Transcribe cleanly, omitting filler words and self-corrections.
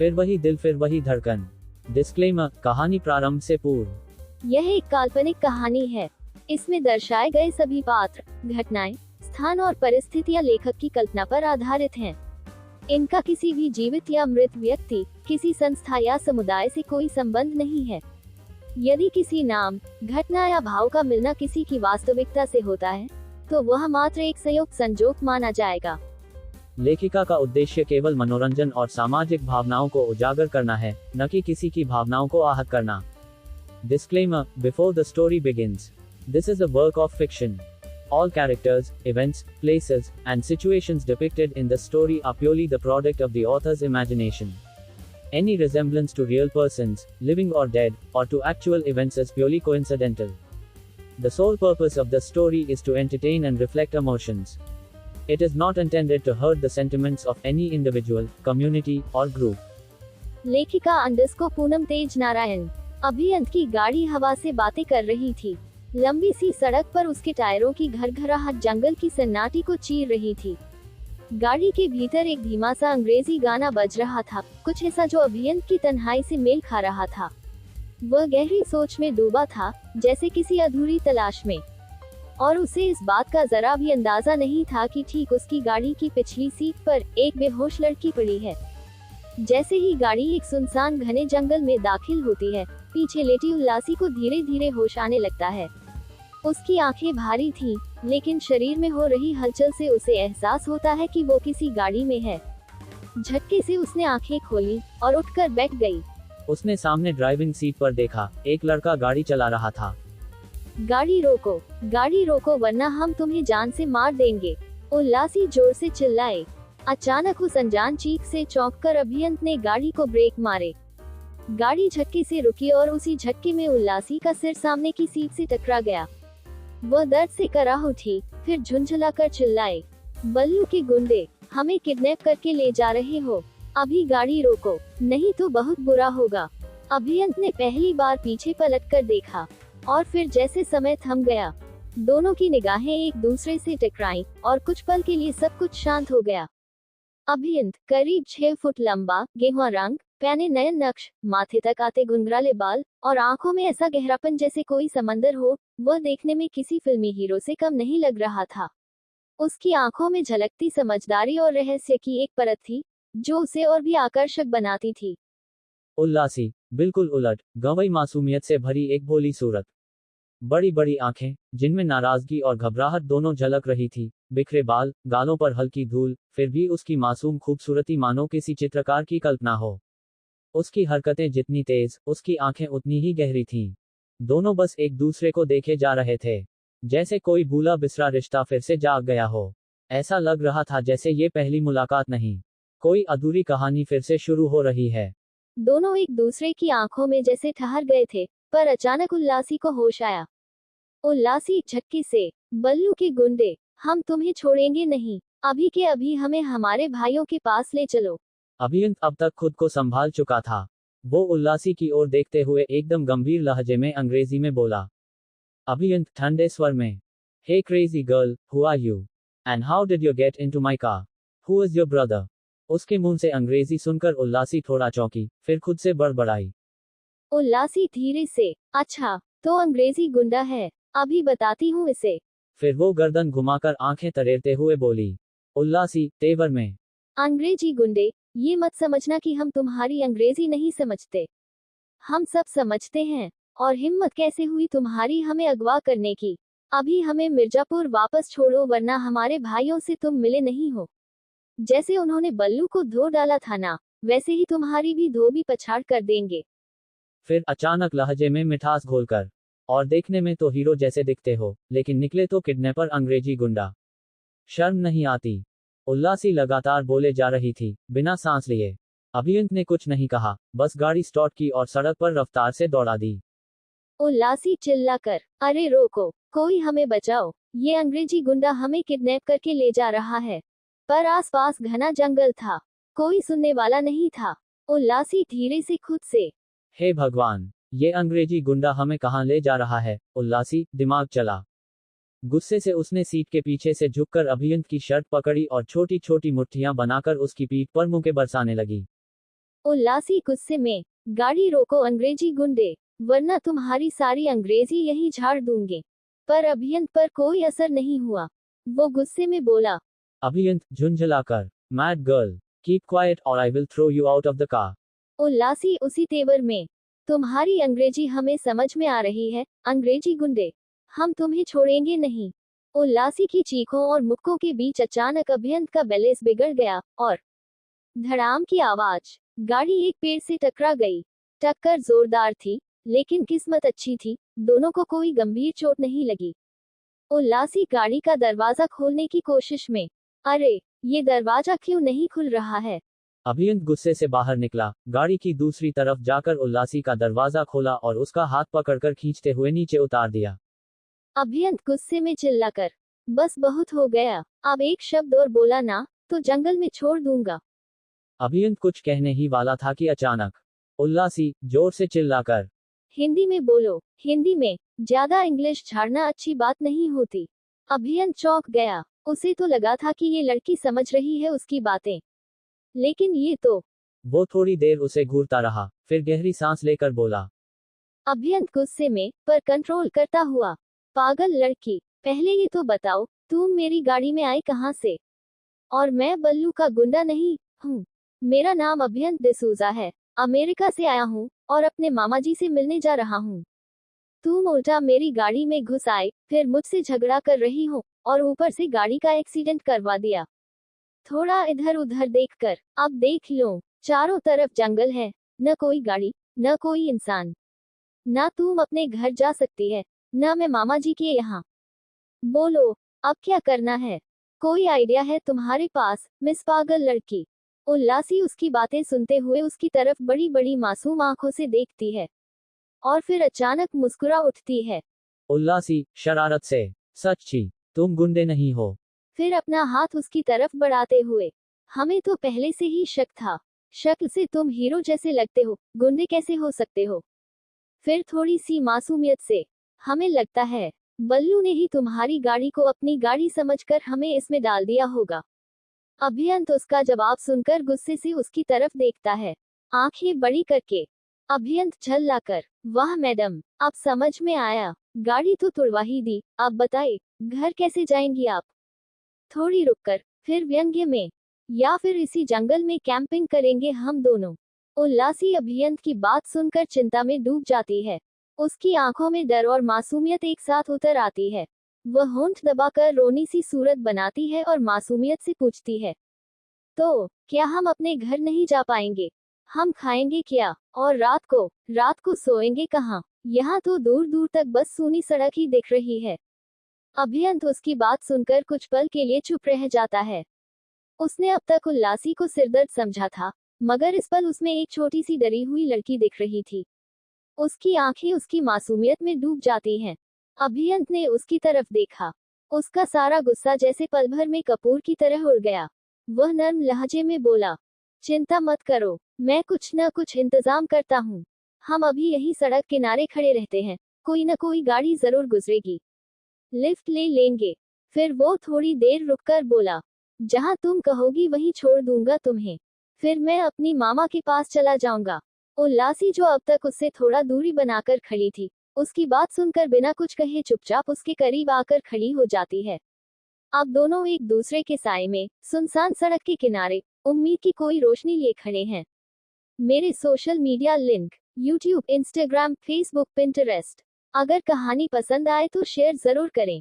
फिर वही दिल फिर वही धड़कन। डिस्क्लेमर, कहानी प्रारंभ से पूर्व। यह एक काल्पनिक कहानी है। इसमें दर्शाए गए सभी पात्र, घटनाएं, स्थान और परिस्थितियां लेखक की कल्पना पर आधारित हैं। इनका किसी भी जीवित या मृत व्यक्ति, किसी संस्था या समुदाय से कोई संबंध नहीं है। यदि किसी नाम, घटना या भाव का मिलना किसी की वास्तविकता से होता है, तो वह मात्र एक संयोग माना जाएगा। लेखिका का उद्देश्य केवल मनोरंजन और सामाजिक भावनाओं को उजागर करना है, न कि किसी की भावनाओं को आहत करना। Disclaimer, before the story begins. This is a work of fiction. All characters, events, places, and situations depicted in the story are purely the product of the author's imagination. Any resemblance to real persons, living or dead, or to actual events is purely coincidental. The sole purpose of the story is to entertain and reflect emotions. It is not intended to hurt the sentiments of any individual, community, or group. लेखिका अंडस्को पूनम तेज नारायण। अभियंत की गाड़ी हवा से बातें कर रही थी। लंबी सी सड़क पर उसके टायरों की घरघराहट जंगल की सन्नाटी को चीर रही थी। गाड़ी के भीतर एक धीमा सा अंग्रेजी गाना बज रहा था, कुछ ऐसा जो अभियंत की तन्हाई से मेल खा रहा था। वह गहरी सोच में डूबा था, जैसे किसी अधूरी तलाश में, और उसे इस बात का जरा भी अंदाजा नहीं था कि ठीक उसकी गाड़ी की पिछली सीट पर एक बेहोश लड़की पड़ी है। जैसे ही गाड़ी एक सुनसान घने जंगल में दाखिल होती है, पीछे लेटी उल्लासी को धीरे धीरे होश आने लगता है। उसकी आंखें भारी थीं, लेकिन शरीर में हो रही हलचल से उसे एहसास होता है कि वो किसी गाड़ी में है। झटके से उसने आंखें खोली और उठकर बैठ गई। उसने सामने ड्राइविंग सीट पर देखा, एक लड़का गाड़ी चला रहा था। गाड़ी रोको वरना हम तुम्हें जान से मार देंगे, उल्लासी जोर से चिल्लाए। अचानक उस अनजान चीख से चौंककर अभियंत ने गाड़ी को ब्रेक मारे। गाड़ी झटके से रुकी और उसी झटके में उल्लासी का सिर सामने की सीट से टकरा गया। वह दर्द से कराह उठी, फिर झुंझलाकर चिल्लाए, बल्लू के गुंडे, हमें किडनैप करके ले जा रहे हो, अभी गाड़ी रोको, नहीं तो बहुत बुरा होगा। अभियंत ने पहली बार पीछे पलटकर देखा, और फिर जैसे समय थम गया, दोनों की निगाहें एक दूसरे से टकराईं, और कुछ पल के लिए सब कुछ शांत हो गया। अभियंत, करीब 6 फुट लंबा, गेहुआ रंग, पैने नयन नक्श, माथे तक आते घुंघराले बाल, और आंखों में ऐसा गहरापन जैसे कोई समंदर हो। वह देखने में किसी फिल्मी हीरो से कम नहीं लग रहा था। उसकी आंखों में झलकती समझदारी और रहस्य की एक परत थी, जो उसे और भी आकर्षक बनाती थी। उल्लासी, बिल्कुल उलट, गंवई मासूमियत से भरी एक भोली सूरत। बड़ी बड़ी आंखें, जिनमें नाराजगी और घबराहट दोनों झलक रही थी, बिखरे बाल, गालों पर हल्की धूल, फिर भी उसकी मासूम खूबसूरती मानो किसी चित्रकार की कल्पना हो। उसकी हरकतें जितनी तेज, उसकी आंखें उतनी ही गहरी थीं। दोनों बस एक दूसरे को देखे जा रहे थे, जैसे कोई भूला बिसरा रिश्ता फिर से जाग गया हो। ऐसा लग रहा था जैसे ये पहली मुलाकात नहीं, कोई अधूरी कहानी फिर से शुरू हो रही है। दोनों एक दूसरे की आंखों में जैसे ठहर गए थे, पर अचानक उल्लासी को होश आया। उल्लासी झटके से, बल्लू के गुंडे, हम तुम्हें छोड़ेंगे नहीं, अभी के अभी हमें हमारे भाइयों के पास ले चलो। अभियंत अब तक खुद को संभाल चुका था। वो उल्लासी की ओर देखते हुए एकदम गंभीर लहजे में अंग्रेजी में बोला। अभियंत ठंडे स्वर में, hey crazy girl, who are you? And how did you get into my car? Who is your brother? उसके मुंह से अंग्रेजी सुनकर उल्लासी थोड़ा चौंकी, फिर खुद से बड़बड़ाई। उल्लासी धीरे से, अच्छा, तो अंग्रेजी गुंडा है, अभी बताती हूँ इसे। फिर वो गर्दन घुमाकर आंखें तरेरते हुए बोली। उल्लासी, तेवर में, अंग्रेजी गुंडे, ये मत समझना कि हम तुम्हारी अंग्रेजी नहीं समझते। हम सब समझते हैं, और हिम्मत कैसे हुई तुम्हारी हमें अगवा करने की? अभी हमें मिर्जापुर वापस छोड़ो वरना हमारे भाइयों से तुम मिले नहीं हो। जैसे उन्होंने बल्लू को धो डाला था ना, वैसे ही तुम्हारी भी धोबी पछाड़ कर देंगे। फिर अचानक लहजे में मिठास घोलकर, और देखने में तो हीरो जैसे दिखते हो, लेकिन निकले तो किडनैपर अंग्रेजी गुंडा। शर्म नहीं आती? उल्लासी लगातार बोले जा रही थी, बिना सांस लिए। अभियंत ने कुछ नहीं कहा, बस गाड़ी स्टार्ट की और सड़क पर रफ्तार से दौड़ा दी। उल्लासी चिल्लाकर, अरे रोको, कोई हमें बचाओ, ये अंग्रेजी गुंडा हमें किडनैप करके ले जा रहा है। पर आसपास घना जंगल था, कोई सुनने वाला नहीं था। उल्लासी धीरे से खुद से, हे भगवान, ये अंग्रेजी गुंडा हमें कहाँ ले जा रहा है? उल्लासी, दिमाग चला। गुस्से से उसने सीट के पीछे से झुककर अभियंत की शर्ट पकड़ी और छोटी छोटी मुट्ठियां बनाकर उसकी पीठ पर मुक्के बरसाने लगी। उल्लासी गुस्से में, गाड़ी रोको अंग्रेजी गुंडे, वरना तुम्हारी सारी अंग्रेजी यही झाड़ दूंगे। पर अभियंत पर कोई असर नहीं हुआ। वो गुस्से में बोला, अभियंत झुंझलाकर, मैड गर्ल, कीप क्वाइट और I will throw you out of the car. Ullasi उसी तेवर में, तुम्हारी अंग्रेजी हमें समझ में आ रही है, अंग्रेजी गुंडे, हम तुम्हें छोड़ेंगे नहीं। उल्लासी की चीखों और मुक्कों के बीच अचानक अभियंत का बैलेंस बिगड़ गया और धड़ाम की आवाज, गाड़ी एक पेड़ से टकरा गई। टक्कर जोरदार थी, लेकिन किस्मत अच्छी थी, दोनों को कोई गंभीर चोट नहीं लगी। उल्लासी गाड़ी का दरवाजा खोलने की कोशिश में, अरे ये दरवाजा क्यों नहीं खुल रहा है। अभियंत गुस्से से बाहर निकला, गाड़ी की दूसरी तरफ जाकर उल्लासी का दरवाजा खोला और उसका हाथ पकड़कर खींचते हुए नीचे उतार दिया। अभियंत गुस्से में चिल्लाकर, बस बहुत हो गया, अब एक शब्द और बोला ना तो जंगल में छोड़ दूंगा। अभियंत कुछ कहने ही वाला था कि अचानक उल्लासी जोर से चिल्लाकर, हिंदी में बोलो, हिंदी में, ज्यादा इंग्लिश झाड़ना अच्छी बात नहीं होती। अभियंत चौंक गया, उसे तो लगा था कि ये लड़की समझ रही है उसकी बातें, लेकिन ये तो। वो थोड़ी देर उसे घूरता रहा, फिर गहरी सांस लेकर बोला, अभियंत गुस्से में पर कंट्रोल करता हुआ, पागल लड़की, पहले ये तो बताओ तुम मेरी गाड़ी में आई कहाँ से। और मैं बल्लू का गुंडा नहीं हूँ, मेरा नाम अभियंत डिसूजा है, अमेरिका से आया हूँ और अपने मामा जी से मिलने जा रहा हूँ। तुम उल्टा मेरी गाड़ी में घुस आए, फिर मुझसे झगड़ा कर रही हो और ऊपर से गाड़ी का एक्सीडेंट करवा दिया। थोड़ा इधर उधर देखकर अब देख लो, चारों तरफ जंगल है, न कोई गाड़ी, न कोई इंसान, ना तुम अपने घर जा सकती है, न मैं मामा जी के यहाँ। बोलो अब क्या करना है, कोई आइडिया है तुम्हारे पास, मिस पागल लड़की। उल्लासी उसकी बातें सुनते हुए उसकी तरफ बड़ी बड़ी मासूम आंखों से देखती है और फिर अचानक मुस्कुरा उठती है। उल्लासी शरारत से, सच्ची तुम गुंडे नहीं हो। फिर अपना हाथ उसकी तरफ बढ़ाते हुए, हमें तो पहले से ही शक था, शक्ल से तुम हीरो जैसे लगते हो, गुंडे कैसे हो सकते हो। फिर थोड़ी सी मासूमियत से, हमें लगता है बल्लू ने ही तुम्हारी गाड़ी को अपनी गाड़ी समझकर हमें इसमें डाल दिया होगा। अभियंत उसका जवाब सुनकर गुस्से से उसकी तरफ देखता है, आंखें बड़ी करके। अभियंत झल्लाकर, वाह मैडम, अब समझ में आया, गाड़ी तो तुड़वा ही दी, अब बताए घर कैसे जाएंगी आप। थोड़ी रुककर, फिर व्यंग्य में, या फिर इसी जंगल में कैंपिंग करेंगे हम दोनों। उल्लासी अभियंत की बात सुनकर चिंता में डूब जाती है, उसकी आंखों में डर और मासूमियत एक साथ उतर आती है। वह होंठ दबाकर रोनी सी सूरत बनाती है और मासूमियत से पूछती है, तो क्या हम अपने घर नहीं जा पाएंगे, हम खाएंगे क्या, और रात को सोएंगे कहाँ, यहाँ तो दूर दूर तक बस सूनी सड़क ही दिख रही है। अभियंत उसकी बात सुनकर कुछ पल के लिए चुप रह जाता है। उसने अब तक उल्लासी को सिरदर्द समझा था, मगर इस पल उसमें एक छोटी सी डरी हुई लड़की दिख रही थी। उसकी आंखें उसकी मासूमियत में डूब जाती हैं। अभियंत ने उसकी तरफ देखा, उसका सारा गुस्सा जैसे पल भर में कपूर की तरह उड़ गया। वह नर्म लहजे में बोला, चिंता मत करो, मैं कुछ न कुछ इंतजाम करता हूँ, हम अभी यही सड़क किनारे खड़े रहते हैं, कोई न कोई गाड़ी जरूर गुजरेगी, लिफ्ट ले लेंगे। फिर वो थोड़ी देर रुककर बोला, जहाँ तुम कहोगी वहीं छोड़ दूंगा तुम्हें, फिर मैं अपनी मामा के पास चला जाऊंगा। उल्लासी जो अब तक उससे थोड़ा दूरी बनाकर खड़ी थी, उसकी बात सुनकर बिना कुछ कहे चुपचाप उसके करीब आकर खड़ी हो जाती है। अब दोनों एक दूसरे के साए में सुनसान सड़क के किनारे उम्मीद की कोई रोशनी लिए खड़े हैं। मेरे social media link, YouTube, Instagram, Facebook, Pinterest. अगर कहानी पसंद आए तो शेयर जरूर करें।